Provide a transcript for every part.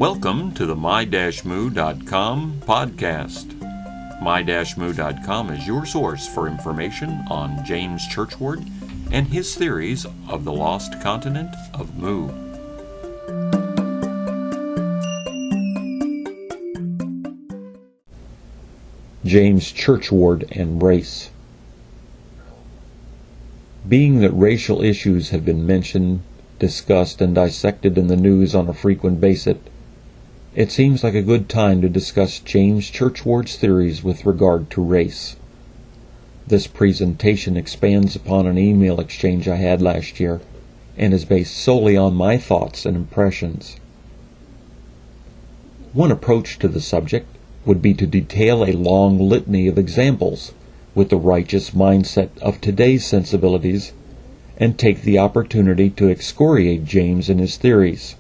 Welcome to the my-moo.com podcast. My-moo.com is your source for information on James Churchward and his theories of the lost continent of Mu. James Churchward and race. Being that racial issues have been mentioned, discussed, and dissected in the news on a frequent basis, it seems like a good time to discuss James Churchward's theories with regard to race. This presentation expands upon an email exchange I had last year and is based solely on my thoughts and impressions. One approach to the subject would be to detail a long litany of examples with the righteous mindset of today's sensibilities and take the opportunity to excoriate James and his theories.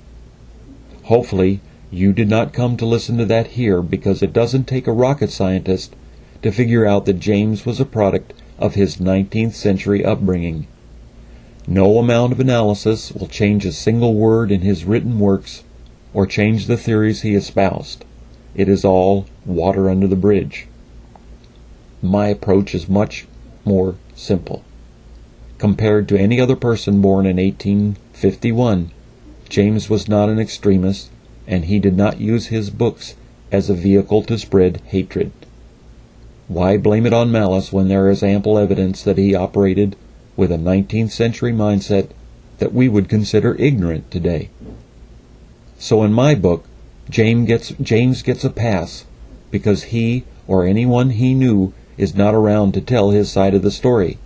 Hopefully, you did not come to listen to that here because it doesn't take a rocket scientist to figure out that James was a product of his 19th century upbringing. No amount of analysis will change a single word in his written works or change the theories he espoused. It is all water under the bridge. My approach is much more simple. Compared to any other person born in 1851, James was not an extremist, and he did not use his books as a vehicle to spread hatred. Why blame it on malice when there is ample evidence that he operated with a 19th century mindset that we would consider ignorant today? So in my book, James gets a pass because he or anyone he knew is not around to tell his side of the story.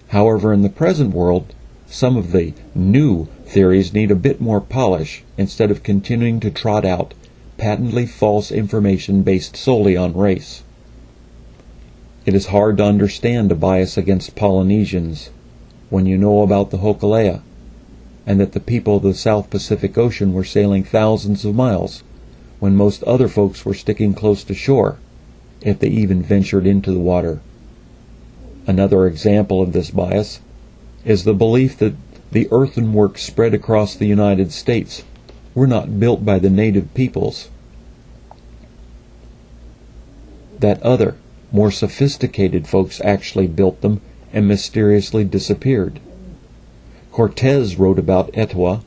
However, in the present world, some of the new theories need a bit more polish instead of continuing to trot out patently false information based solely on race. It is hard to understand a bias against Polynesians when you know about the Hokulea, and that the people of the South Pacific Ocean were sailing thousands of miles when most other folks were sticking close to shore, if they even ventured into the water. Another example of this bias is the belief that the earthenworks spread across the United States were not built by the native peoples, that other, more sophisticated folks actually built them and mysteriously disappeared. Cortez wrote about Etowah,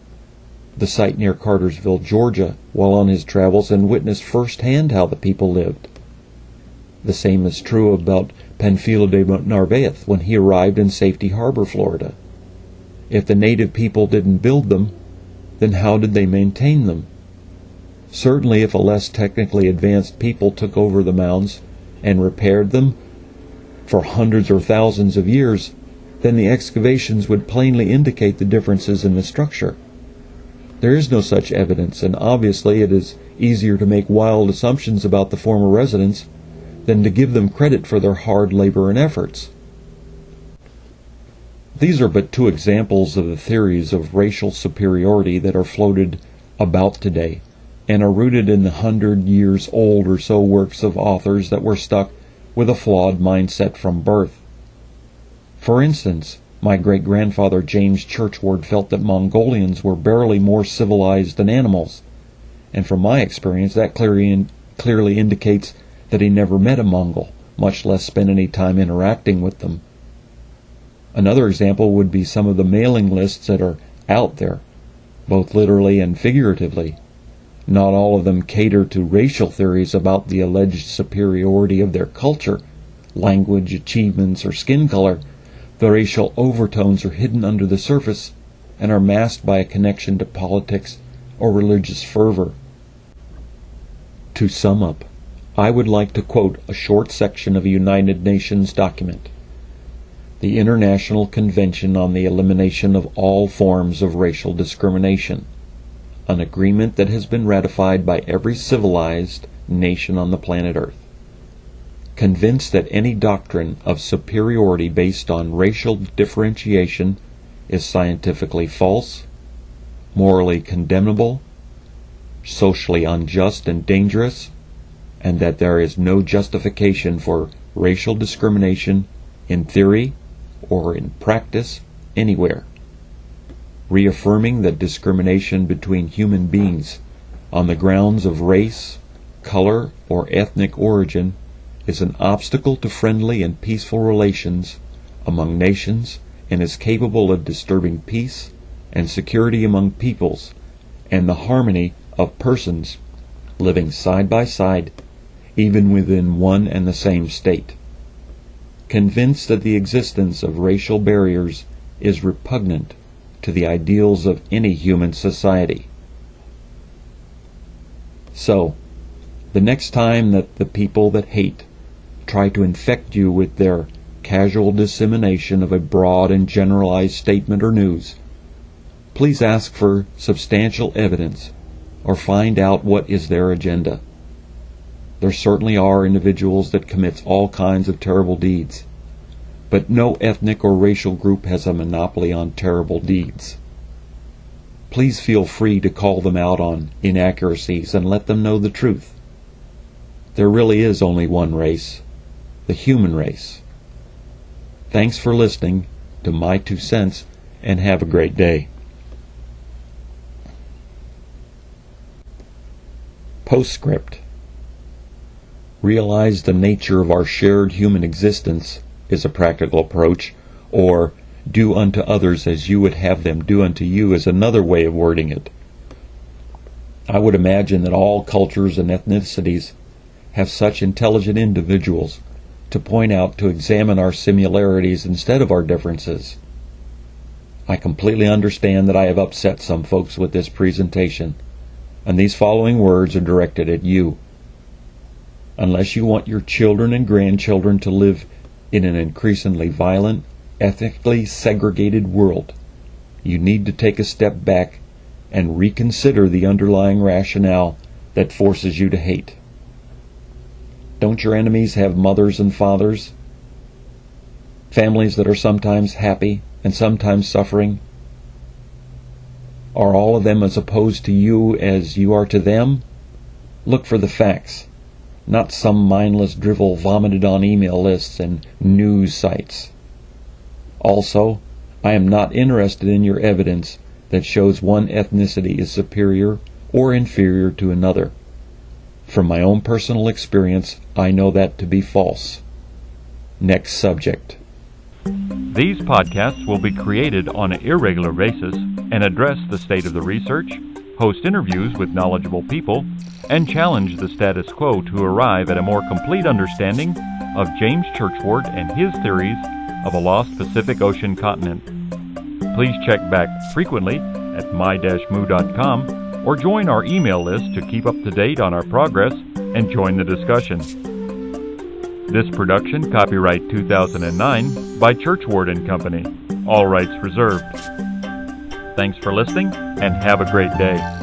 the site near Cartersville, Georgia, while on his travels and witnessed firsthand how the people lived. The same is true about Panfilo de Narvaez when he arrived in Safety Harbor, Florida. If the native people didn't build them, then how did they maintain them? Certainly if a less technically advanced people took over the mounds and repaired them for hundreds or thousands of years, then the excavations would plainly indicate the differences in the structure. There is no such evidence, and obviously it is easier to make wild assumptions about the former residents than to give them credit for their hard labor and efforts. These are but two examples of the theories of racial superiority that are floated about today and are rooted in the 100 years old or so works of authors that were stuck with a flawed mindset from birth. For instance, my great-grandfather James Churchward felt that Mongolians were barely more civilized than animals, and from my experience that clearly indicates that he never met a Mongol, much less spent any time interacting with them. Another example would be some of the mailing lists that are out there, both literally and figuratively. Not all of them cater to racial theories about the alleged superiority of their culture, language, achievements, or skin color. The racial overtones are hidden under the surface and are masked by a connection to politics or religious fervor. To sum up, I would like to quote a short section of a United Nations document. The International Convention on the Elimination of All Forms of Racial Discrimination, an agreement that has been ratified by every civilized nation on the planet Earth. Convinced that any doctrine of superiority based on racial differentiation is scientifically false, morally condemnable, socially unjust and dangerous, and that there is no justification for racial discrimination in theory or in practice anywhere. Reaffirming that discrimination between human beings on the grounds of race, color, or ethnic origin is an obstacle to friendly and peaceful relations among nations and is capable of disturbing peace and security among peoples and the harmony of persons living side by side, even within one and the same state. Convinced that the existence of racial barriers is repugnant to the ideals of any human society. So, the next time that the people that hate try to infect you with their casual dissemination of a broad and generalized statement or news, please ask for substantial evidence or find out what is their agenda. There certainly are individuals that commit all kinds of terrible deeds, but no ethnic or racial group has a monopoly on terrible deeds. Please feel free to call them out on inaccuracies and let them know the truth. There really is only one race, the human race. Thanks for listening to My 2 Cents, and have a great day. Postscript. Realize the nature of our shared human existence is a practical approach, or do unto others as you would have them do unto you is another way of wording it. I would imagine that all cultures and ethnicities have such intelligent individuals to point out to examine our similarities instead of our differences. I completely understand that I have upset some folks with this presentation, and these following words are directed at you. Unless you want your children and grandchildren to live in an increasingly violent, ethnically segregated world, you need to take a step back and reconsider the underlying rationale that forces you to hate. Don't your enemies have mothers and fathers? Families that are sometimes happy and sometimes suffering? Are all of them as opposed to you as you are to them? Look for the facts, not some mindless drivel vomited on email lists and news sites. Also, I am not interested in your evidence that shows one ethnicity is superior or inferior to another. From my own personal experience, I know that to be false. Next subject. These podcasts will be created on an irregular basis and address the state of the research, host interviews with knowledgeable people, and challenge the status quo to arrive at a more complete understanding of James Churchward and his theories of a lost Pacific Ocean continent. Please check back frequently at my-moo.com or join our email list to keep up to date on our progress and join the discussion. This production, copyright 2009 by Churchward and Company. All rights reserved. Thanks for listening and have a great day.